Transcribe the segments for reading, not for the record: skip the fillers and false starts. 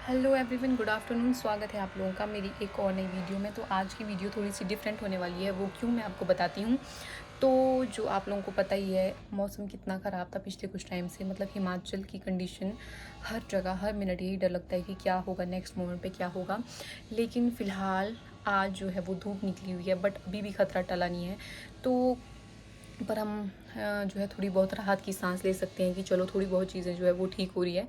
Hello everyone, good afternoon. स्वागत है आप लोगों का मेरी एक और नई वीडियो में। तो आज की वीडियो थोड़ी सी डिफरेंट होने वाली है। वो क्यों, मैं आपको बताती हूँ। तो जो आप लोगों को पता ही है, मौसम कितना ख़राब था पिछले कुछ टाइम से। मतलब हिमाचल की कंडीशन, हर जगह हर मिनट यही डर लगता है कि क्या होगा, नेक्स्ट मोमेंट पे क्या होगा। लेकिन फ़िलहाल आज जो है वो धूप निकली हुई है, बट अभी भी ख़तरा टला नहीं है। तो पर हम जो है थोड़ी बहुत राहत की सांस ले सकते हैं कि चलो थोड़ी बहुत चीज़ें जो है वो ठीक हो रही है।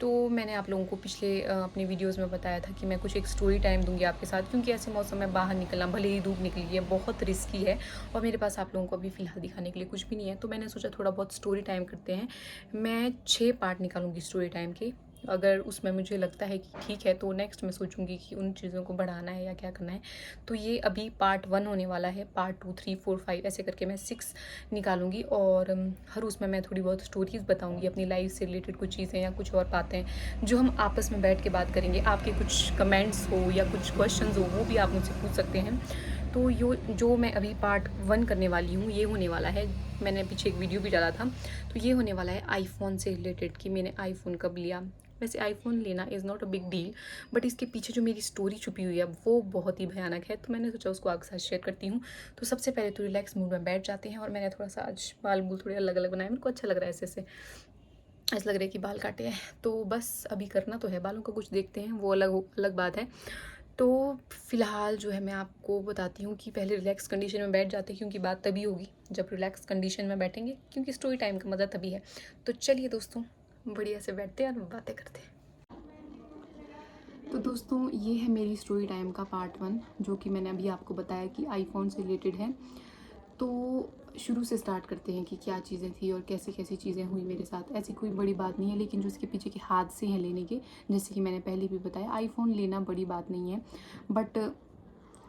तो मैंने आप लोगों को पिछले अपने वीडियोस में बताया था कि मैं कुछ एक स्टोरी टाइम दूंगी आपके साथ, क्योंकि ऐसे मौसम में बाहर निकलना, भले ही धूप निकली है, बहुत रिस्की है। और मेरे पास आप लोगों को अभी फ़िलहाल दिखाने के लिए कुछ भी नहीं है। तो मैंने सोचा थोड़ा बहुत स्टोरी टाइम करते हैं। मैं 6 पार्ट निकालूंगी स्टोरी टाइम के। अगर उसमें मुझे लगता है कि ठीक है तो नेक्स्ट मैं सोचूंगी कि उन चीज़ों को बढ़ाना है या क्या करना है। तो ये अभी पार्ट 1 होने वाला है। पार्ट 2, 3, 4, 5 ऐसे करके मैं 6 निकालूंगी। और हर उसमें मैं थोड़ी बहुत स्टोरीज़ बताऊंगी, अपनी लाइफ से रिलेटेड कुछ चीज़ें या कुछ और बातें जो हम आपस में बैठ के बात करेंगे। आपके कुछ कमेंट्स हो या कुछ क्वेश्चंस हो, वो भी आप मुझसे पूछ सकते हैं। तो जो मैं अभी पार्ट 1 करने वाली हूँ, ये होने वाला है, मैंने पीछे एक वीडियो भी डाला था। तो ये होने वाला है आईफोन से रिलेटेड, कि मैंने आईफोन कब लिया। वैसे आईफोन लेना is not a big deal, but इसके पीछे जो मेरी स्टोरी छुपी हुई है वो बहुत ही भयानक है। तो मैंने सोचा उसको आपके साथ शेयर करती हूँ। तो सबसे पहले तो रिलैक्स मूड में बैठ जाते हैं। और मैंने थोड़ा सा आज बाल बूल थोड़े अलग अलग बनाए, मेरे को अच्छा लग रहा है ऐसे ऐसा लग रहा है कि बाल काटे हैं। तो बस अभी करना तो है, बालों का कुछ देखते हैं, वो अलग अलग बात है। तो फ़िलहाल जो है मैं आपको बताती हूँ कि पहले रिलैक्स कंडीशन में बैठ जाते हैं, क्योंकि बात तभी होगी जब रिलैक्स कंडीशन में बैठेंगे, क्योंकि स्टोरी टाइम का मज़ा तभी है। तो चलिए दोस्तों, बढ़िया से बैठते हैं और बातें करते हैं। तो दोस्तों, ये है मेरी स्टोरी टाइम का पार्ट 1, जो कि मैंने अभी आपको बताया कि आईफोन से रिलेटेड है। तो शुरू से स्टार्ट करते हैं कि क्या चीज़ें थी और कैसी कैसी चीज़ें हुई मेरे साथ। ऐसी कोई बड़ी बात नहीं है, लेकिन जो इसके पीछे के हादसे हैं लेने के, जैसे कि मैंने पहले भी बताया, आईफोन लेना बड़ी बात नहीं है, बट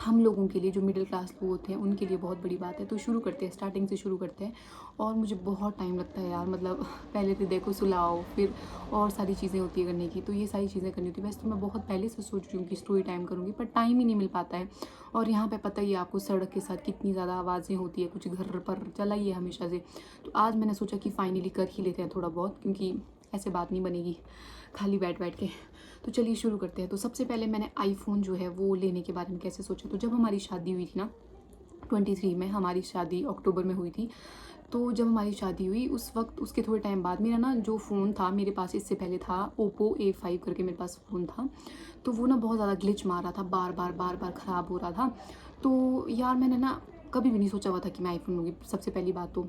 हम लोगों के लिए, जो मिडिल क्लास लोग होते हैं, उनके लिए बहुत बड़ी बात है। तो शुरू करते हैं, स्टार्टिंग से शुरू करते हैं। और मुझे बहुत टाइम लगता है यार, मतलब पहले तो देखो सुलाओ, फिर और सारी चीज़ें होती है करने की। तो ये सारी चीज़ें करनी होती है। वैसे तो मैं बहुत पहले से सोच रही हूँ कि स्टोरी टाइम करूँगी, पर टाइम ही नहीं मिल पाता है। और यहाँ पे पता ही है आपको, सड़क के साथ कितनी ज़्यादा आवाज़ें होती है, कुछ घर पर चला ही है हमेशा से। तो आज मैंने सोचा कि फाइनली कर ही लेते हैं थोड़ा बहुत, क्योंकि ऐसे बात नहीं बनेगी खाली बैठ बैठ के। तो चलिए शुरू करते हैं। तो सबसे पहले मैंने आईफोन जो है वो लेने के बारे में कैसे सोचा। तो जब हमारी शादी हुई थी ना, 23 में, हमारी शादी अक्टूबर में हुई थी। तो जब हमारी शादी हुई उस वक्त, उसके थोड़े टाइम बाद, मेरा ना जो फ़ोन था मेरे पास इससे पहले था, ओप्पो A5 करके मेरे पास फ़ोन था। तो वो ना बहुत ज़्यादा ग्लिच मार रहा था, बार बार ख़राब हो रहा था। तो यार मैंने ना कभी भी नहीं सोचा हुआ था कि मैं आईफोन लूँगी। सबसे पहली बात तो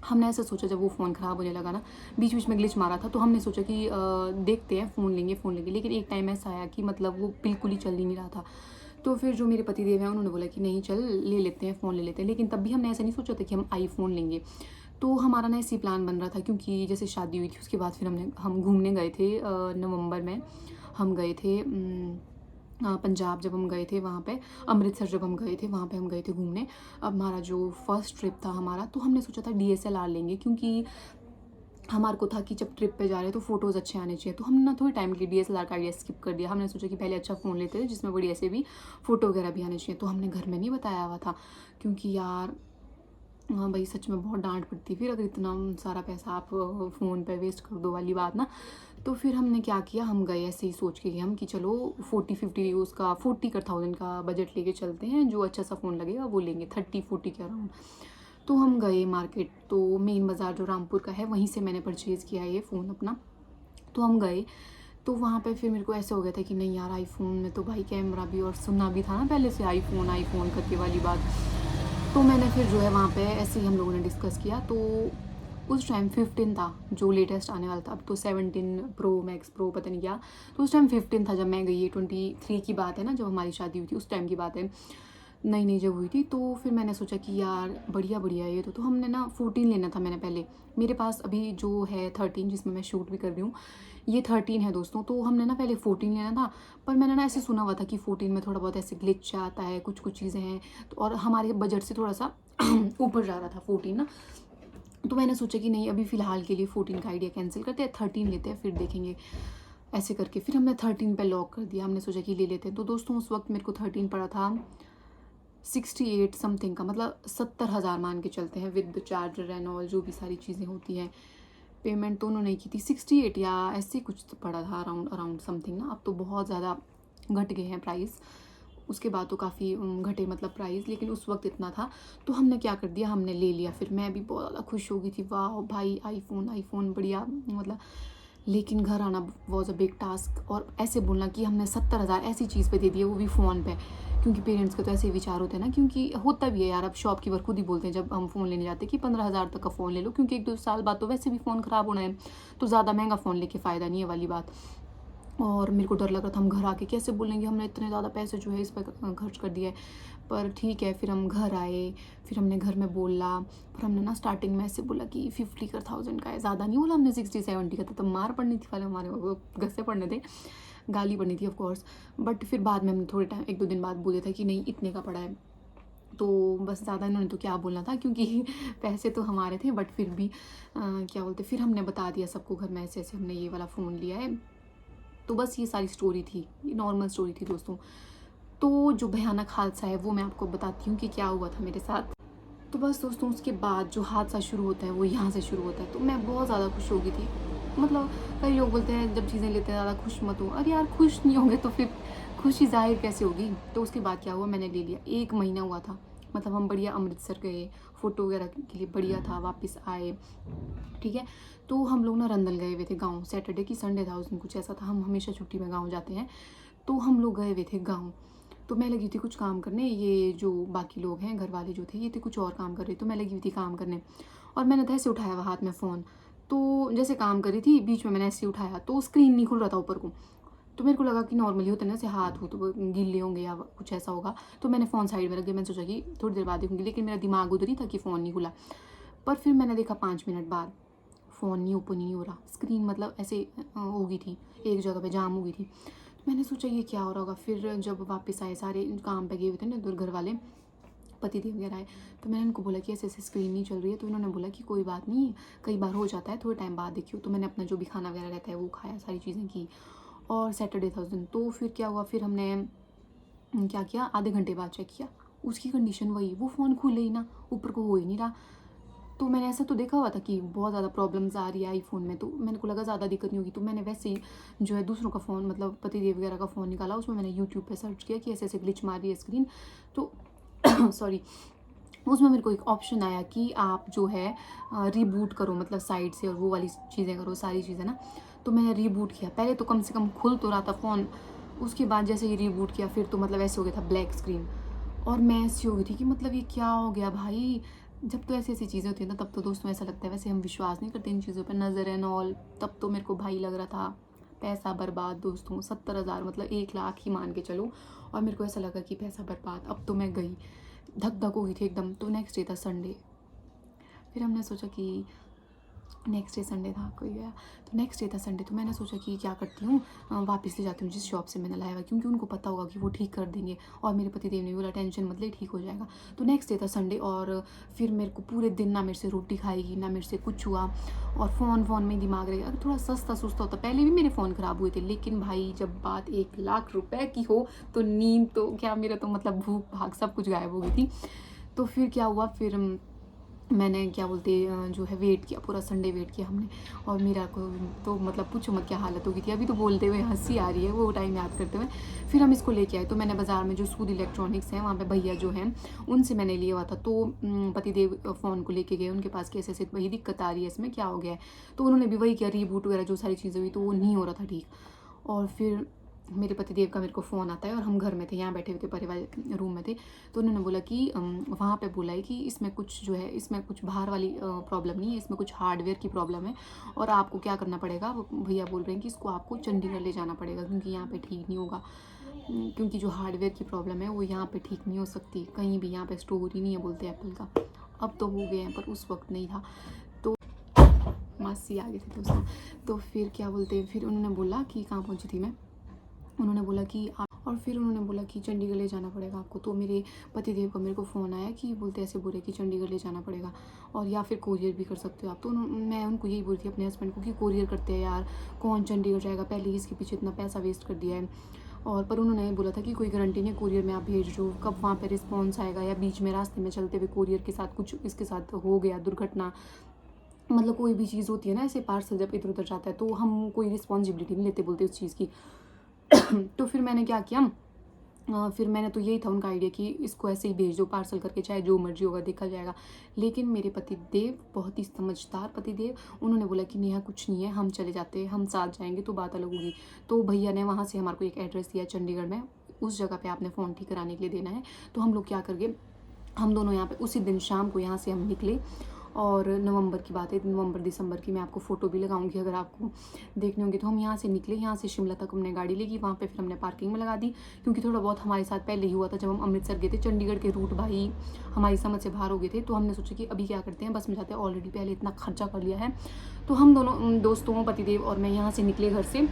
हमने ऐसा सोचा, जब वो फ़ोन ख़राब होने लगा ना, बीच बीच में ग्लिच मारा था, तो हमने सोचा कि देखते हैं, फ़ोन लेंगे। लेकिन एक टाइम ऐसा आया कि मतलब वो बिल्कुल ही चल ही नहीं रहा था। तो फिर जो मेरे पतिदेव हैं, उन्होंने बोला कि नहीं चल ले लेते हैं, फ़ोन ले लेते हैं। लेकिन तब भी हमने ऐसा नहीं सोचा था कि हम आईफ़ोन लेंगे। तो हमारा ना ऐसे ही प्लान बन रहा था, क्योंकि जैसे शादी हुई थी उसके बाद फिर हम घूमने गए थे। नवंबर में हम गए थे पंजाब। जब हम गए थे वहाँ पे, अमृतसर जब हम गए थे वहाँ पे, हम गए थे घूमने। अब हमारा जो फर्स्ट ट्रिप था हमारा, तो हमने सोचा था DSLR लेंगे, क्योंकि हमारे को था कि जब ट्रिप पे जा रहे हैं तो फ़ोटोज़ अच्छे आने चाहिए। तो हम ना थोड़े टाइम के लिए DSLR का आइडिया स्किप कर दिया। हमने सोचा कि पहले अच्छा फ़ोन लेते थे जिसमें बढ़िया से भी फ़ोटो वगैरह भी आने चाहिए। तो हमने घर में नहीं बताया हुआ था, क्योंकि यार हाँ भाई, सच में बहुत डांट पड़ती फिर, अगर इतना सारा पैसा आप फ़ोन पे वेस्ट कर दो वाली बात ना। तो फिर हमने क्या किया, हम गए ऐसे ही सोच के गए हम कि चलो 40-50 उसका 40,000 का बजट लेके चलते हैं, जो अच्छा सा फ़ोन लगेगा वो लेंगे, 30-40 के अराउंड। तो हम गए मार्केट, तो मेन बाज़ार जो रामपुर का है, वहीं से मैंने परचेज़ किया ये फ़ोन अपना। तो हम गए, तो वहाँ पे फिर मेरे को ऐसा हो गया था कि नहीं यार, आईफ़ोन में तो भाई कैमरा भी, और सुनना भी था ना पहले से आईफ़ोन करके वाली बात। तो मैंने फिर जो है वहाँ पे ऐसे ही हम लोगों ने डिस्कस किया। तो उस टाइम 15 था जो लेटेस्ट आने वाला था। अब तो 17 प्रो मैक्स प्रो पता नहीं क्या। तो उस टाइम 15 था जब मैं गई। ये 23 की बात है ना, जब हमारी शादी हुई थी उस टाइम की बात है, नई नई जब हुई थी। तो फिर मैंने सोचा कि यार बढ़िया बढ़िया ये तो हमने ना 14 लेना था मैंने पहले। मेरे पास अभी जो है 13, जिसमें मैं शूट भी कर रही हूँ, ये 13 है दोस्तों। तो हमने ना पहले 14 लेना था, पर मैंने ना ऐसे सुना हुआ था कि 14 में थोड़ा बहुत ऐसे ग्लिच आता है, कुछ कुछ चीज़ें हैं। तो और हमारे बजट से थोड़ा सा ऊपर जा रहा था 14 ना। तो मैंने सोचा कि नहीं, अभी फ़िलहाल के लिए 14 का आइडिया कैंसिल करते हैं, 13 लेते हैं, फिर देखेंगे। ऐसे करके फिर हमने 13 पे लॉक कर दिया। हमने सोचा कि ले लेते हैं। तो दोस्तों उस वक्त मेरे को 13 पड़ा था 68 समथिंग का, मतलब 70,000 मान के चलते हैं, विद चार्जर एंड ऑल जो भी सारी चीज़ें होती हैं। पेमेंट तो उन्होंने की थी 68 या ऐसे कुछ तो पड़ा था, अराउंड अराउंड समथिंग ना। अब तो बहुत ज़्यादा घट गए हैं प्राइस, उसके बाद तो काफ़ी घटे मतलब प्राइस, लेकिन उस वक्त इतना था। तो हमने क्या कर दिया, हमने ले लिया। फिर मैं भी बहुत ज़्यादा खुश हो गई थी, वाह भाई आईफोन आईफोन बढ़िया मतलब। लेकिन घर आना वॉज अ बिग टास्क, और ऐसे बोलना कि हमने 70,000 ऐसी चीज़ पे दे दिए, वो भी फ़ोन पे। क्योंकि पेरेंट्स के तो ऐसे विचार होते हैं ना, क्योंकि होता भी है यार, अब शॉपकीपर खुद ही बोलते हैं जब हम फ़ोन लेने जाते हैं कि 15,000 तक का फ़ोन ले लो, क्योंकि 1-2 साल बाद तो वैसे भी फ़ोन ख़राब होना है, तो ज़्यादा महंगा फ़ोन लेके फ़ायदा नहीं है वाली बात। और मेरे को डर लग रहा था हम घर आके कैसे बोलेंगे हमने इतने ज़्यादा पैसे जो है इस पर खर्च कर दिया है। पर ठीक है, फिर हम घर आए, फिर हमने घर में बोला। फिर हमने ना स्टार्टिंग में ऐसे बोला कि 50 का 1000 का है, ज़्यादा नहीं बोला हमने, 60-70 का था। तब मार पड़नी थी वाले, हमारे वो गस्से पड़ने थे, गाली पड़नी थी ऑफकोर्स। बट फिर बाद में हमने थोड़े टाइम 1-2 दिन बाद बोले था कि नहीं इतने का पड़ा है। तो बस ज़्यादा इन्होंने तो क्या बोलना था, क्योंकि पैसे तो हमारे थे। बट फिर भी क्या बोलते, फिर हमने बता दिया सबको घर में ऐसे ऐसे हमने ये वाला फ़ोन लिया है। तो बस ये सारी स्टोरी थी, ये नॉर्मल स्टोरी थी दोस्तों। तो जो भयानक हादसा है वो मैं आपको बताती हूँ कि क्या हुआ था मेरे साथ। तो बस दोस्तों, उसके बाद जो हादसा शुरू होता है वो यहाँ से शुरू होता है। तो मैं बहुत ज़्यादा खुश हो गई थी। मतलब कई लोग बोलते हैं जब चीज़ें लेते हैं ज़्यादा खुश मत हो। अरे यार, खुश नहीं होंगे तो फिर खुशी ज़ाहिर कैसे होगी। तो उसके बाद क्या हुआ, मैंने ले लिया। 1 महीना हुआ था, मतलब हम बढ़िया अमृतसर गए, फ़ोटो वगैरह के लिए बढ़िया था, वापस आए। ठीक है, तो हम लोग ना रंदल गए हुए थे गाँव। सैटरडे की संडे था उस दिन, कुछ ऐसा था। हम हमेशा छुट्टी में गाँव जाते हैं। तो हम लोग गए हुए थे गाँव। तो मैं लगी थी कुछ काम करने, ये जो बाकी लोग हैं घर वाले जो थे ये थे कुछ और काम कर रहे, तो मैं लगी हुई थी काम करने। और मैंने तो ऐसे उठाया हुआ हाथ में फ़ोन, तो जैसे काम करी थी बीच में मैंने ऐसे उठाया तो स्क्रीन नहीं खुल रहा था ऊपर को। तो मेरे को लगा कि नॉर्मली होता है ना, ऐसे हाथ हो तो वो गीले होंगे या कुछ ऐसा होगा। तो मैंने फ़ोन साइड में रख दिया, मैंने सोचा कि थोड़ी देर बाद देखूँगी, लेकिन मेरा दिमाग उधर ही था कि फ़ोन नहीं खुला। पर फिर मैंने देखा 5 मिनट बाद फ़ोन नहीं ओपन ही नहीं हो रहा, स्क्रीन मतलब ऐसे हो गई थी, एक जगह पे जाम हो गई थी। तो मैंने सोचा ये क्या हो रहा होगा। फिर जब वापस आए, सारे काम पे गए हुए थे ना इधर घर वाले, पति देव वगैरह आए, तो मैंने उनको बोला कि ऐसे ऐसे स्क्रीन नहीं चल रही है। तो इन्होंने बोला कि कोई बात नहीं, कई बार हो जाता है, थोड़े टाइम बाद देखियो। तो मैंने अपना जो भी खाना वगैरह रहता है वो खाया, सारी चीज़ें की। और सैटरडे था उस दिन। तो फिर क्या हुआ, फिर हमने क्या किया, आधे घंटे बाद चेक किया, उसकी कंडीशन वही, वो फ़ोन खुले ही ना, ऊपर को हो ही नहीं रहा। तो मैंने ऐसा तो देखा हुआ था कि बहुत ज़्यादा प्रॉब्लम्स आ रही है आईफोन में, तो मैंने को लगा ज़्यादा दिक्कत नहीं होगी। तो मैंने वैसे ही जो है दूसरों का फ़ोन, मतलब पतिदेव वगैरह का फ़ोन निकाला, उसमें मैंने यूट्यूब पे सर्च किया कि ऐसे ऐसे ग्लिच मार रही है स्क्रीन। तो सॉरी, उसमें मेरे को एक ऑप्शन आया कि आप जो है रीबूट करो, मतलब साइड से, और वो वाली चीज़ें करो, सारी चीज़ें ना। तो मैंने रीबूट किया, पहले तो कम से कम खुल तो रहा था फ़ोन। उसके बाद जैसे ही रीबूट किया, फिर तो मतलब ऐसे हो गया था ब्लैक स्क्रीन। और मैं ऐसी हो गई थी कि मतलब ये क्या हो गया भाई। जब तो ऐसी ऐसी चीज़ें होती हैं ना, तब तो दोस्तों ऐसा लगता है, वैसे हम विश्वास नहीं करते इन चीज़ों पे, नज़र एंड ऑल। तब तो मेरे को भाई लग रहा था पैसा बर्बाद दोस्तों, 70,000 मतलब 1 लाख ही मान के चलो। और मेरे को ऐसा लगा कि पैसा बर्बाद। अब तो मैं गई, धक धक हो गई थी एकदम। तो नेक्स्ट डे था संडे, फिर हमने सोचा कि नेक्स्ट डे संडे था, कोई गया। तो नेक्स्ट डे था संडे, तो मैंने सोचा कि क्या करती हूँ, वापस ले जाती हूँ जिस शॉप से मैंने लाया हुआ, क्योंकि उनको पता होगा कि वो ठीक कर देंगे। और मेरे पतिदेव ने बोला टेंशन मत ले, ठीक हो जाएगा। तो नेक्स्ट डे था संडे, और फिर मेरे को पूरे दिन ना मेरे से रोटी खाएगी ना मेरे से कुछ हुआ, और फ़ोन में दिमाग रहेगा। अगर थोड़ा सस्ता सुस्ता होता, पहले भी मेरे फ़ोन ख़राब हुए थे, लेकिन भाई जब बात 1 लाख रुपए की हो तो नींद तो क्या, मेरा तो मतलब भूख भाग सब कुछ गायब हो गई थी। तो फिर क्या हुआ, फिर मैंने क्या बोलते जो है वेट किया, पूरा संडे वेट किया हमने। और मेरा को तो मतलब पूछो मत क्या हालत हो गई थी। अभी तो बोलते हुए हंसी आ रही है वो टाइम याद करते हुए। फिर हम इसको लेके आए, तो मैंने बाज़ार में जो सूद इलेक्ट्रॉनिक्स हैं वहाँ पे भैया जो हैं उनसे मैंने लिया हुआ था। तो पतिदेव फ़ोन को लेके गए उनके पास, कैसे ऐसे वही दिक्कत आ रही है इसमें, क्या हो गया है। तो उन्होंने भी वही किया, रीबूट वगैरह जो सारी चीज़ें हुई, तो वो नहीं हो रहा था ठीक। और फिर मेरे पतिदेव का मेरे को फ़ोन आता है, और हम घर में थे, यहाँ बैठे हुए थे, परिवार रूम में थे। तो उन्होंने बोला कि वहाँ पे बोला है कि इसमें कुछ जो है, इसमें कुछ बाहर वाली प्रॉब्लम नहीं है, इसमें कुछ हार्डवेयर की प्रॉब्लम है। और आपको क्या करना पड़ेगा, वो भैया बोल रहे हैं कि इसको आपको चंडीगढ़ ले जाना पड़ेगा, क्योंकि यहाँ पे ठीक नहीं होगा। क्योंकि जो हार्डवेयर की प्रॉब्लम है वो यहाँ पे ठीक नहीं हो सकती कहीं भी, यहाँ पे स्टोर ही नहीं है बोलते एप्पल का। अब तो हो गए हैं, पर उस वक्त नहीं था। तो मासी आ गई थी दोस्तों। तो फिर क्या बोलते, फिर उन्होंने बोला कि कहाँ पहुँची थी मैं, उन्होंने बोला कि आप, और फिर उन्होंने बोला कि चंडीगढ़ ले जाना पड़ेगा आपको। तो मेरे पतिदेव का मेरे को फ़ोन आया कि बोलते ऐसे बोले कि चंडीगढ़ ले जाना पड़ेगा, और या फिर कोरियर भी कर सकते हो आप। तो मैं उनको यही बोली थी अपने हस्बैंड को कि कोरियर करते हैं यार, कौन चंडीगढ़ जाएगा, पहले ही इसके पीछे इतना पैसा वेस्ट कर दिया है। और पर उन्होंने ये बोला था कि कोई गारंटी नहीं, कोरियर में आप भेज दो, कब वहाँ पे रिस्पॉन्स आएगा, या बीच में रास्ते में चलते हुए कोरियर के साथ कुछ इसके साथ हो गया दुर्घटना, मतलब कोई भी चीज़ होती है ना, ऐसे पार्सल जब इधर उधर जाता है तो हम कोई रिस्पॉन्सिबिलिटी नहीं लेते बोलते उस चीज़ की। तो फिर मैंने क्या किया, फिर मैंने तो यही था उनका आइडिया कि इसको ऐसे ही भेज दो पार्सल करके, चाहे जो मर्जी होगा देखा जाएगा। लेकिन मेरे पतिदेव बहुत ही समझदार पतिदेव, उन्होंने बोला कि नेहा कुछ नहीं है, हम चले जाते हैं, हम साथ जाएंगे तो बात अलग होगी। तो भैया ने वहाँ से हमारे को एक एड्रेस दिया चंडीगढ़ में, उस जगह पे आपने फ़ोन ठीक कराने के लिए देना है। तो हम लोग क्या कर गए, हम दोनों यहाँ पे उसी दिन शाम को यहाँ से हम निकले। और नवंबर की बात है, नवंबर दिसंबर की, मैं आपको फ़ोटो भी लगाऊंगी अगर आपको देखने होंगे। तो हम यहाँ से निकले, यहाँ से शिमला तक हमने गाड़ी लेगी, वहाँ पे फिर हमने पार्किंग में लगा दी, क्योंकि थोड़ा बहुत हमारे साथ पहले ही हुआ था जब हम अमृतसर गए थे। चंडीगढ़ के रूट भाई हमारी समझ से बाहर हो गए थे, तो हमने सोचा कि अभी क्या करते हैं, बस में जाते हैं, ऑलरेडी पहले इतना खर्चा कर लिया है। तो हम दोनों दोस्तों, पतिदेव और मैं, यहाँ से निकले घर से।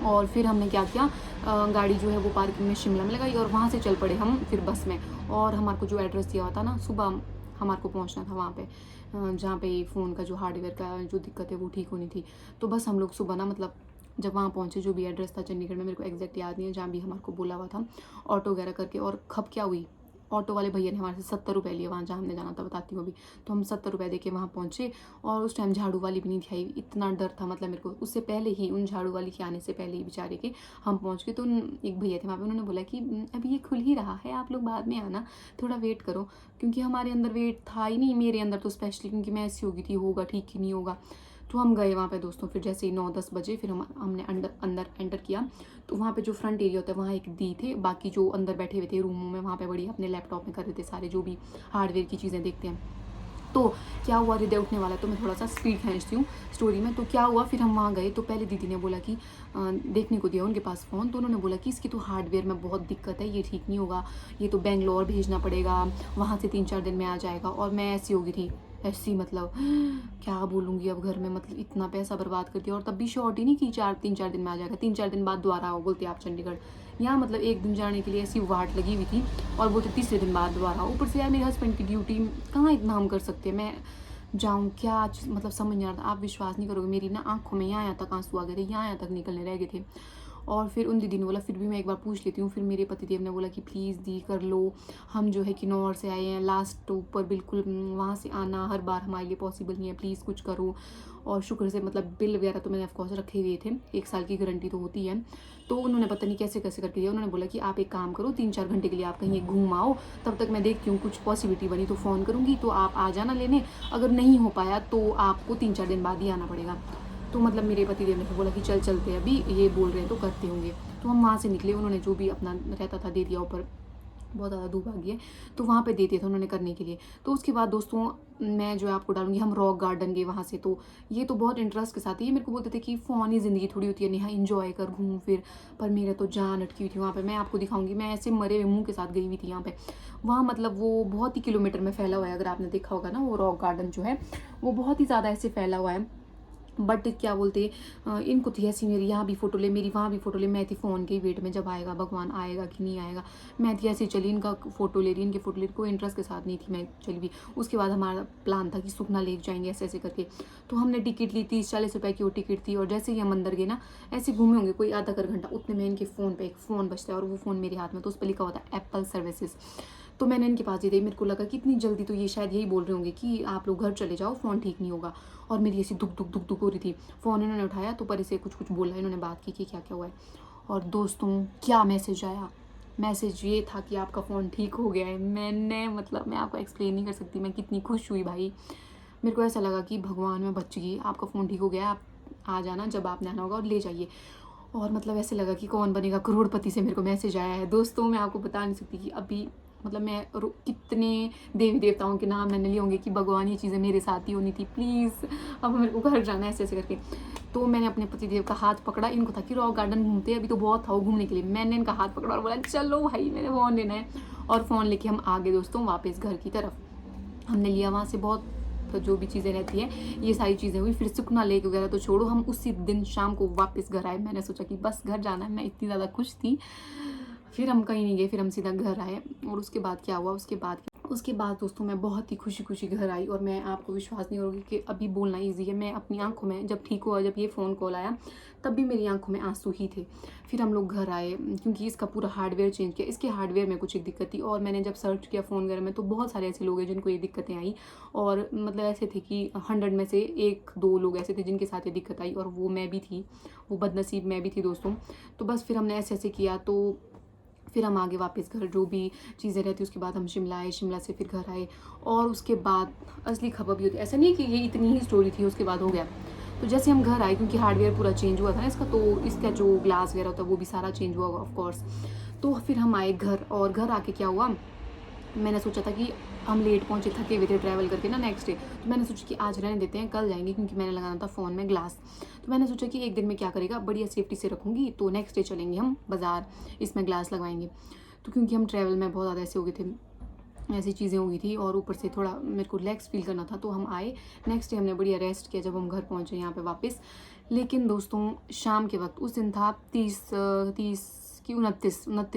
और फिर हमने क्या किया, गाड़ी जो है वो पार्किंग में शिमला में लगाई और वहाँ से चल पड़े हम फिर बस में। और हमारे को जो एड्रेस दिया हुआ था ना, सुबह हमारे को पहुँचना था वहाँ पे, जहाँ पे फ़ोन का जो हार्डवेयर का जो दिक्कत है वो ठीक होनी थी। तो बस हम लोग सुबह ना, मतलब जब वहाँ पहुँचे, जो भी एड्रेस था चंडीगढ़ में, मेरे को एग्जैक्ट याद नहीं है, जहाँ भी हमारे को बोला हुआ था, ऑटो वगैरह करके। और खब क्या हुई, ऑटो वाले भैया ने हमारे से 70 रुपये लिए वहाँ जहाँ हमने जाना था, बताती हूँ अभी। तो हम 70 रुपये दे के वहाँ पहुँचे, और उस टाइम झाड़ू वाली भी नहीं थी आई, इतना डर था मतलब मेरे को। उससे पहले ही, उन झाड़ू वाली के आने से पहले ही बेचारे के हम पहुँच गए। तो एक भैया थे वहाँ पे, उन्होंने बोला कि अभी ये खुल ही रहा है, आप लोग बाद में आना, थोड़ा वेट करो। क्योंकि हमारे अंदर वेट था ही नहीं, मेरे अंदर तो स्पेशली, क्योंकि मैं ऐसी होगी थी, होगा ठीक ही नहीं होगा। तो हम गए वहाँ पे दोस्तों, फिर जैसे ही 9-10 बजे फिर हमने अंदर एंटर किया। तो वहाँ पे जो फ्रंट एरिया होता है वहाँ एक दी थे, बाकी जो अंदर बैठे हुए थे रूमों में, वहाँ पे बड़ी अपने लैपटॉप में कर रहे थे सारे जो भी हार्डवेयर की चीज़ें देखते हैं। तो क्या हुआ, हृदय उठने वाला है, तो मैं थोड़ा सा स्पीड खींचती हूँ स्टोरी में। तो क्या हुआ, फिर हम वहाँ गए तो पहले दीदी ने बोला कि देखने को दिया उनके पास फ़ोन, तो उन्होंने बोला कि इसकी तो हार्डवेयर में बहुत दिक्कत है, ये ठीक नहीं होगा, ये तो बेंगलोर भेजना पड़ेगा, वहाँ से 3-4 दिन में आ जाएगा। और मैं ऐसी होगी थी, ऐसी मतलब क्या बोलूँगी अब घर में, मतलब इतना पैसा बर्बाद कर दिया। और तब भी शॉर्ट ही नहीं कि 3-4 दिन में आ जाएगा, 3-4 दिन बाद दोबारा आओ बोलते आप चंडीगढ़। यहाँ मतलब एक दिन जाने के लिए ऐसी वाट लगी हुई थी, और बोलते तीसरे दिन बाद दोबारा आओ। ऊपर से यार मेरे हस्बैंड की ड्यूटी, कहाँ इतना हम कर सकते हैं, मैं जाऊँ क्या, मतलब समझ नहीं आ रहा था। आप विश्वास नहीं करोगे, मेरी ना आँखों में यहाँ तक आंसू आ गए थे, यहाँ तक निकलने रह गए थे। और फिर उन दीदी ने बोला फिर भी मैं एक बार पूछ लेती हूँ। फिर मेरे पतिदेव ने बोला कि प्लीज़ दी कर लो, हम जो है किन्नौर से आए हैं, लास्ट ऊपर बिल्कुल, वहाँ से आना हर बार हमारे लिए पॉसिबल नहीं है, प्लीज़ कुछ करो। और शुक्र से, मतलब बिल वगैरह तो मैंने ऑफकोर्स रखे हुए थे, 1 साल की गारंटी तो होती है। तो उन्होंने पता नहीं कैसे कैसे करके दिया। उन्होंने बोला कि आप एक काम करो, 3-4 घंटे के लिए आप कहीं घूम आओ, तब तक मैं देखती हूँ, कुछ पॉसिबिलिटी बनी तो फ़ोन करूँगी, तो आप आ जाना लेने, अगर नहीं हो पाया तो आपको 3-4 दिन बाद ही आना पड़ेगा। तो मतलब मेरे पतिदेव ने फिर बोला कि चल चलते हैं, अभी ये बोल रहे हैं तो करते होंगे। तो हम वहाँ से निकले, उन्होंने जो भी अपना रहता था दे दिया, ऊपर बहुत ज़्यादा धूप आ गई है तो वहाँ पे दे दिया था उन्होंने करने के लिए। तो उसके बाद दोस्तों, मैं जो है आपको डालूंगी, हम रॉक गार्डन गए वहाँ से। तो ये तो बहुत इंटरेस्ट के साथ, ये मेरे को बोलते थे कि फ़ोन ही ज़िंदगी थोड़ी होती है नेहा, इंजॉय कर, घूम फिर। पर मेरा तो जान अटकी हुई थी वहाँ पे, मैं आपको दिखाऊंगी, मैं ऐसे मरे हुए मुँह के साथ गई हुई थी यहाँ पे। वहाँ मतलब वो बहुत ही किलोमीटर में फैला हुआ है, अगर आपने देखा होगा ना, वो रॉक गार्डन जो है वो बहुत ही ज़्यादा ऐसे फैला हुआ है। बट क्या बोलते, इनको थी ऐसी, मेरी यहाँ भी फ़ोटो ले, मेरी वहाँ भी फ़ोटो ले। मैं थी फ़ोन के वेट में, जब आएगा भगवान, आएगा कि नहीं आएगा। मैं थी ऐसे चली, इनका फ़ोटो ले रही, इनके फ़ोटो ले रही, कोई इंटरेस्ट के साथ नहीं थी, मैं चली भी। उसके बाद हमारा प्लान था कि सुखना लेक जाएंगे, ऐसे ऐसे करके। तो हमने टिकट ली, 30-40 रुपये की वो टिकट थी। और जैसे ही हम अंदर गए ना, ऐसे घूमे होंगे कोई आधा कर घंटा, उतने में इनके फ़ोन पर एक फ़ोन बजता है, और वो फ़ोन मेरे हाथ में, तो उस पर लिखा हुआ था एप्पल सर्विसेज। तो मैंने इनके पास दे दी, मेरे को लगा कि इतनी जल्दी तो ये शायद यही बोल रहे होंगे कि आप लोग घर चले जाओ, फ़ोन ठीक नहीं होगा। और मेरी ऐसी दुख दुख दुख दुख हो रही थी। फ़ोन इन्होंने उठाया तो पर से कुछ कुछ बोला, इन्होंने बात की कि क्या क्या हुआ है। और दोस्तों क्या मैसेज आया, मैसेज ये था कि आपका फ़ोन ठीक हो गया है। मैंने मतलब मैं आपको एक्सप्लेन नहीं कर सकती मैं कितनी खुश हुई भाई। मेरे को ऐसा लगा कि भगवान मैं बच गई, आपका फ़ोन ठीक हो गया है, आप आ जाना जब आपने आना होगा और ले जाइए। और मतलब ऐसे लगा कि कौन बनेगा करोड़पति से मेरे को मैसेज आया है। दोस्तों मैं आपको बता नहीं सकती कि अभी मतलब मैं कितने देवी देवताओं के नाम मैंने लिए होंगे कि भगवान ये चीज़ें मेरे साथ ही होनी थी, प्लीज़ अब मेरे को घर जाना है, ऐसे ऐसे करके। तो मैंने अपने पतिदेव का हाथ पकड़ा, इनको था कि रॉक गार्डन घूमते हैं, अभी तो बहुत था वो घूमने के लिए। मैंने इनका हाथ पकड़ा और बोला चलो भाई मेरे फ़ोन लेना है। और फ़ोन लेके हम आ गए दोस्तों वापस घर की तरफ। हमने लिया वहाँ से बहुत, तो जो भी चीज़ें रहती हैं ये सारी चीज़ें हुई। फिर सुखना लेक वगैरह तो छोड़ो, हम उसी दिन शाम को वापस घर आए। मैंने सोचा कि बस घर जाना है, मैं इतनी ज़्यादा खुश थी। फिर हम कहीं नहीं गए, फिर हम सीधा घर आए। और उसके बाद क्या हुआ, उसके बाद उसके बाद दोस्तों मैं बहुत ही खुशी खुशी घर आई, और मैं आपको विश्वास नहीं होगी कि अभी बोलना ईजी है, मैं अपनी आंखों में जब ठीक हुआ, जब ये फ़ोन कॉल आया तब भी मेरी आंखों में आंसू ही थे। फिर हम लोग घर आए, क्योंकि इसका पूरा हार्डवेयर चेंज किया, इसके हार्डवेयर में कुछ एक दिक्कत थी, और मैंने जब सर्च किया फ़ोन वगैरह में तो बहुत सारे ऐसे लोग हैं जिनको ये दिक्कतें आई, और मतलब ऐसे थे कि 100 में से 1-2 लोग ऐसे थे जिनके साथ ये दिक्कत आई, और वो मैं भी थी, वो बदनसीब मैं भी थी दोस्तों। तो बस फिर हमने ऐसे ऐसे किया, तो फिर हम आगे वापस घर, जो भी चीज़ें रहती उसके बाद हम शिमला आए, शिमला से फिर घर आए, और उसके बाद असली खबर भी होती, ऐसा नहीं कि ये इतनी ही स्टोरी थी उसके बाद हो गया। तो जैसे हम घर आए, क्योंकि हार्डवेयर पूरा चेंज हुआ था ना इसका, तो इसका जो ग्लास वगैरह होता है वो भी सारा चेंज हुआ ऑफ कोर्स। तो फिर हम आए घर, और घर आके क्या हुआ, मैंने सोचा था कि हम लेट पहुंचे, थके हुए थे ट्रैवल करके ना नेक्स्ट डे, तो मैंने सोचा कि आज रहने देते हैं, कल जाएंगे, क्योंकि मैंने लगाना था फ़ोन में ग्लास। तो मैंने सोचा कि एक दिन में क्या करेगा, बढ़िया सेफ्टी से रखूँगी, तो नेक्स्ट डे चलेंगे हम बाज़ार, इसमें ग्लास लगवाएंगे। तो क्योंकि हम ट्रैवल में बहुत ज़्यादा ऐसे हो गए थे, ऐसी चीज़ें हो गई थी, और ऊपर से थोड़ा मेरे को रिलैक्स फील करना था, तो हम आए। नेक्स्ट डे हमने बढ़िया रेस्ट किया जब हम घर पहुँचे यहाँ पे वापस। लेकिन दोस्तों शाम के वक्त, उस दिन था 29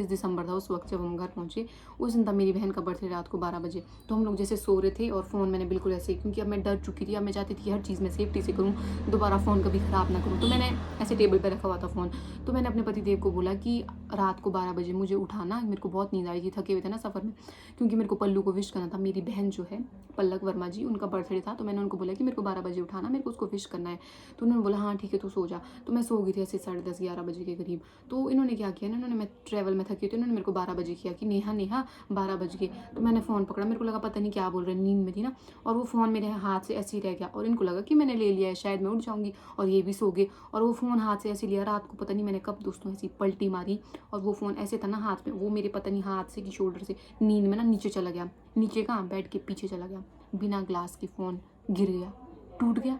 दिसंबर था उस वक्त जब हम घर पहुँचे। उस दिन था मेरी बहन का बर्थडे, रात को 12 बजे। तो हम लोग जैसे सो रहे थे, और फ़ोन मैंने बिल्कुल ऐसे, क्योंकि अब मैं डर चुकी थी, अब मैं चाहती थी हर चीज़ में सेफ्टी से करूँ, दोबारा फ़ोन कभी ख़राब ना करूँ, तो मैंने ऐसे टेबल पर रखा हुआ था फ़ोन। तो मैंने अपने पति देव को बोला कि रात को 12 बजे मुझे उठाना, मेरे को बहुत नींद आ रही थी, थके हुए थे ना सफ़र में, क्योंकि मेरे को पल्लू को विश करना था। मेरी बहन जो है पल्लक वर्मा जी, उनका बर्थडे था, तो मैंने उनको बोला कि मेरे को 12 बजे उठाना, मेरे को उसको विश करना है। तो उन्होंने बोला हाँ ठीक है, तू सो जा। तो मैं सो गई थी ऐसे 10:30-11 बजे के करीब। तो इन्होंने क्या किया ना, इन्होंने, मैं ट्रैवल में थकी थी, इन्होंने मेरे को 12 बजे किया कि नेहा नेहा 12 बज गए। तो मैंने फ़ोन पकड़ा, मेरे को लगा पता नहीं क्या बोल रहे हैं, नींद में थी ना, और वो फ़ोन मेरे हाथ से ऐसे ही रह गया, और इनको लगा कि मैंने ले लिया है, शायद मैं उठ जाऊँगी, और ये भी सो गए, और वो फ़ोन हाथ से ऐसे लिया। रात को पता नहीं मैंने कब दोस्तों ऐसी पलटी मारी, और वो फ़ोन ऐसे था ना हाथ में, वो मेरे पता नहीं हाथ से कि शोल्डर से नींद में ना नीचे चला गया, नीचे कहाँ, बेड के पीछे चला गया, बिना ग्लास के फ़ोन गिर गया, टूट गया।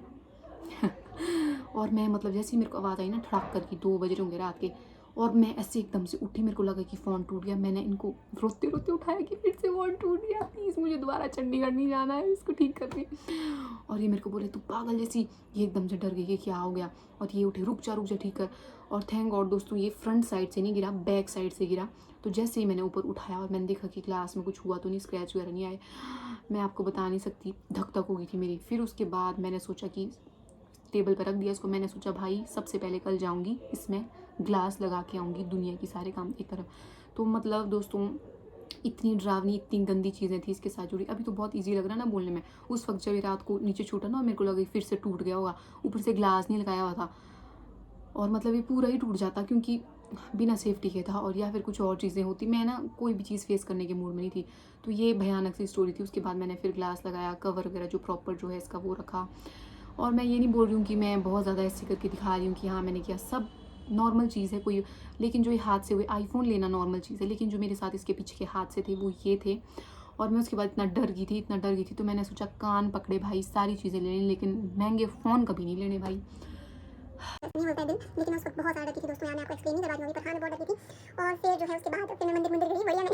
और मैं मतलब जैसे ही मेरे को आवाज़ आई ना ठड़ाक करके, 2 बज रहे होंगे रात के, और मैं ऐसे एकदम से उठी, मेरे को लगा कि फ़ोन टूट गया। मैंने इनको रोते रोते उठाया कि फिर से फ़ोन टूट गया, प्लीज़ मुझे दोबारा चंडीगढ़ नहीं जाना है इसको ठीक करने। और ये मेरे को बोले तू पागल जैसी, ये एकदम से डर गई कि क्या हो गया, और ये उठे, रुक जा ठीक कर। और थैंक गॉड दोस्तों ये फ्रंट साइड से नहीं गिरा, बैक साइड से गिरा। तो जैसे ही मैंने ऊपर उठाया और मैंने देखा कि ग्लास में कुछ हुआ तो नहीं, स्क्रैच वगैरह नहीं आए, मैं आपको बता नहीं सकती, धक धक हो गई थी मेरी। फिर उसके बाद मैंने सोचा कि टेबल पर रख दिया इसको, मैंने सोचा भाई सबसे पहले कल जाऊंगी इसमें ग्लास लगा के आऊँगी, दुनिया की सारे काम एक तरफ। तो मतलब दोस्तों इतनी डरावनी, इतनी गंदी चीज़ें थी इसके साथ जुड़ी। अभी तो बहुत इजी लग रहा है ना बोलने में, उस वक्त जब ये रात को नीचे छूटा ना, मेरे को लगा फिर से टूट गया होगा, ऊपर से ग्लास नहीं लगाया हुआ था, और मतलब ये पूरा ही टूट जाता क्योंकि बिना सेफ्टी के था, और या फिर कुछ और चीज़ें होती, मैं ना कोई भी चीज़ फेस करने के मूड में नहीं थी। तो ये भयानक सी स्टोरी थी। उसके बाद मैंने फिर ग्लास लगाया, कवर वगैरह जो प्रॉपर जो है इसका वो रखा। और मैं ये नहीं बोल रही हूँ कि मैं बहुत ज़्यादा ऐसे करके दिखा रही हूँ कि हाँ मैंने किया, सब नॉर्मल चीज़ है कोई। लेकिन जो ये हादसे हुए, आईफोन लेना नॉर्मल चीज़ है, लेकिन जो मेरे साथ इसके पीछे के हादसे थे वो ये थे। और मैं उसके बाद इतना डर गई थी, तो मैंने सोचा कान पकड़े भाई, सारी चीज़ें ले लें, लेकिन महंगे फ़ोन कभी नहीं लेने भाई। नहीं होता है दिन, लेकिन उस वक्त बहुत ज़्यादा डरती थी दोस्तों। यहाँ मैं आपको एक्सप्लेन नहीं करवा दूँगी, पर हाँ मैं बहुत डरती थी। और फिर जो है उसके बाद फिर मैं मंदिर गई, बढ़िया मैंने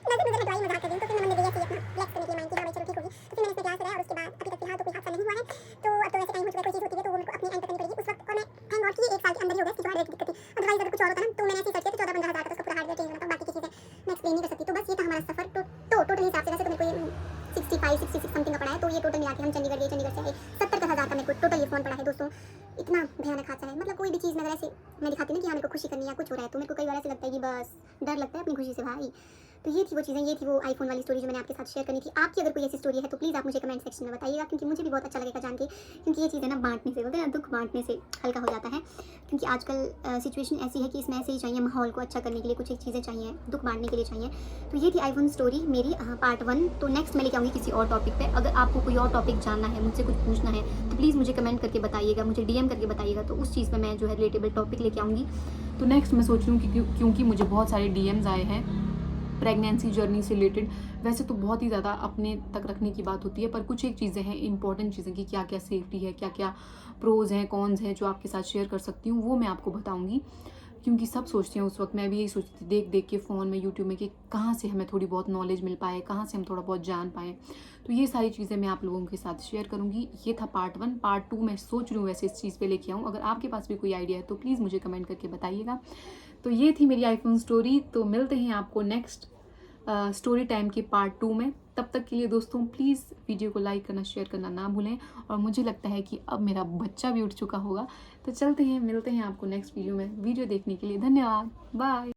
नज़र हटवाई, मजाक कर रही हूँ। तो फिर मैं मंदिर गई ऐसे ही अपना रिलैक्स करने के लिए माइंड कि हाँ भाई चलो ठीक होगी। तो फिर मैंने इसमें ग्लास लगाया, और उसके बाद अभी तक फिलहाल तो कोई हादसा नहीं हुआ है। तो अब तो वैसे टाइम हो चुका है, कोई चीज़ होती है तो वो मेरे को अपनी एंड करनी पड़ेगी उस वक्त। और मैं थैंक गॉड कि 1 साल के अंदर ही हो गया, इसकी जो हार्डवेयर की दिक्कत थी। अदरवाइज़ अगर कुछ और होता ना, तो मैंने ऐसे ही सर्च किया तो 14-15 हज़ार का उसका पूरा हार्डवेयर चेंज होना था। बाकी की चीज़ें मैं एक्सप्लेन नहीं कर सकती। तो बस ये था हमारा सफ़र। तो टोटल हिसाब से वैसे तो मेरे को ये 65-66 समथिंग का पड़ा है। तो ये टोटल मिला के हम चंडीगढ़ गए, चंडीगढ़ से आए, 70-80 का मेरे को टोटल ये फ़ोन पड़ा है दोस्तों। इतना भयानक हादसा है। मतलब कोई भी चीज़ में अगर ऐसे मैं दिखाती ना कि हाँ मेरे को खुशी करनी है या कुछ हो रहा है, तो मेरे को कई बार ऐसे लगता है कि बस डर लगता है अपनी खुशी से भाई। तो ये थी वो चीज़ें, ये थी वो आईफोन वाली स्टोरी जो मैंने आपके साथ शेयर करनी थी। आपकी अगर कोई ऐसी स्टोरी है तो प्लीज़ आप मुझे कमेंट सेक्शन में बताइएगा, क्योंकि मुझे भी बहुत अच्छा लगेगा जान के। क्योंकि ये चीज़ें ना बांटने से, बोलते हैं ना, दुख बांटने से हल्का हो जाता है। क्योंकि आजकल सिचुएशन ऐसी है कि इसमें ऐसे ही चाहिए, माहौल को अच्छा करने के लिए कुछ एक चीज़ें चाहिए, दुख बांटने के लिए चाहिए। तो ये थी आईफोन स्टोरी मेरी पार्ट 1। तो नेक्स्ट मैं लेके आऊँगी किसी और टॉपिक पे। अगर आपको कोई और टॉपिक जानना है, मुझसे कुछ पूछना है, तो प्लीज़ मुझे कमेंट करके बताइएगा, मुझे डीएम करके बताइएगा। तो उस चीज़ पर मैं जो है रिलेटेबल टॉपिक लेके आऊँगी। तो नेक्स्ट मैं सोच रही हूँ कि क्योंकि मुझे बहुत सारे डीएम्स आए हैं प्रेगनेंसी जर्नी से रिलेटेड। वैसे तो बहुत ही ज़्यादा अपने तक रखने की बात होती है, पर कुछ एक चीज़ें हैं इंपॉर्टेंट चीज़ें कि क्या क्या सेफ्टी है, क्या क्या प्रोज हैं कॉन्स हैं जो आपके साथ शेयर कर सकती हूँ, वो मैं आपको बताऊँगी। क्योंकि सब सोचते हैं, उस वक्त मैं भी यही सोचती थी देख देख के फ़ोन में, यूट्यूब में, कि कहाँ से हमें थोड़ी बहुत नॉलेज मिल पाए, कहाँ से हम थोड़ा बहुत जान पाएँ। तो ये सारी चीज़ें मैं आप लोगों के साथ शेयर करूँगी। ये था पार्ट 1। पार्ट 2 मैं सोच रही हूँ वैसे इस चीज़ पे लेके आऊँ। अगर आपके पास भी कोई आइडिया है तो प्लीज़ मुझे कमेंट करके बताइएगा। तो ये थी मेरी आईफोन स्टोरी। तो मिलते हैं आपको नेक्स्ट स्टोरी टाइम के पार्ट 2 में। तब तक के लिए दोस्तों प्लीज़ वीडियो को लाइक करना, शेयर करना ना भूलें। और मुझे लगता है कि अब मेरा बच्चा भी उठ चुका होगा। तो चलते हैं, मिलते हैं आपको नेक्स्ट वीडियो में। वीडियो देखने के लिए धन्यवाद, बाय।